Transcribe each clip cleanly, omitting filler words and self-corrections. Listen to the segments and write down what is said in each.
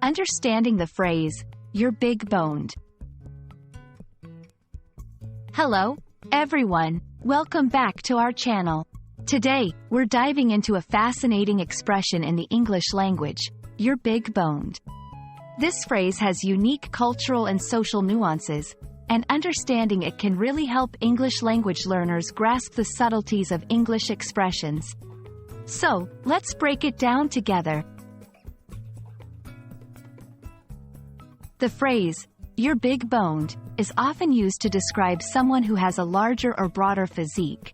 Understanding the phrase, "you're big-boned." Hello, everyone. Welcome back to our channel. Today, we're diving into a fascinating expression in the English language, "you're big-boned." This phrase has unique cultural and social nuances, and understanding it can really help English language learners grasp the subtleties of English expressions. So, let's break it down together. The phrase, "you're big-boned," is often used to describe someone who has a larger or broader physique.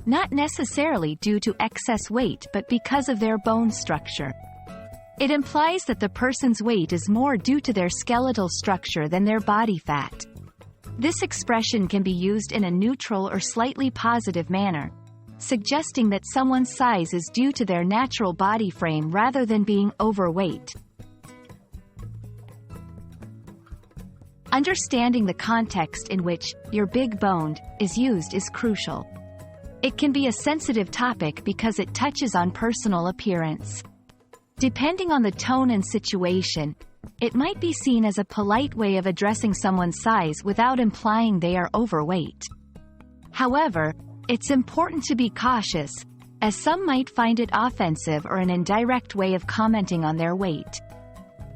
Not necessarily due to excess weight but because of their bone structure. It implies that the person's weight is more due to their skeletal structure than their body fat. This expression can be used in a neutral or slightly positive manner, suggesting that someone's size is due to their natural body frame rather than being overweight. Understanding the context in which "you're big-boned" is used is crucial. It can be a sensitive topic because it touches on personal appearance. Depending on the tone and situation, it might be seen as a polite way of addressing someone's size without implying they are overweight. However, it's important to be cautious, as some might find it offensive or an indirect way of commenting on their weight.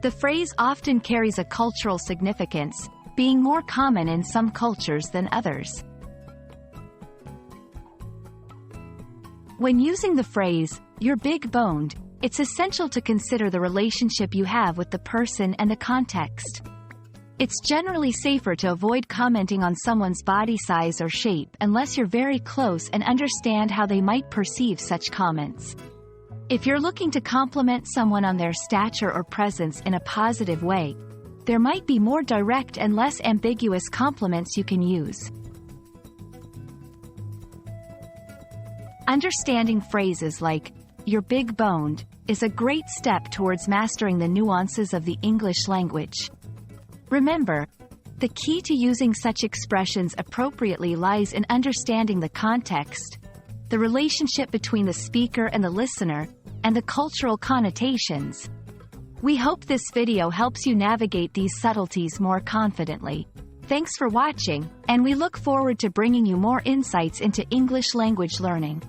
The phrase often carries a cultural significance, being more common in some cultures than others. When using the phrase, "you're big-boned," it's essential to consider the relationship you have with the person and the context. It's generally safer to avoid commenting on someone's body size or shape unless you're very close and understand how they might perceive such comments. If you're looking to compliment someone on their stature or presence in a positive way, there might be more direct and less ambiguous compliments you can use. Understanding phrases like, "you're big-boned," is a great step towards mastering the nuances of the English language. Remember, the key to using such expressions appropriately lies in understanding the context, the relationship between the speaker and the listener, and the cultural connotations. We hope this video helps you navigate these subtleties more confidently. Thanks for watching, and we look forward to bringing you more insights into English language learning.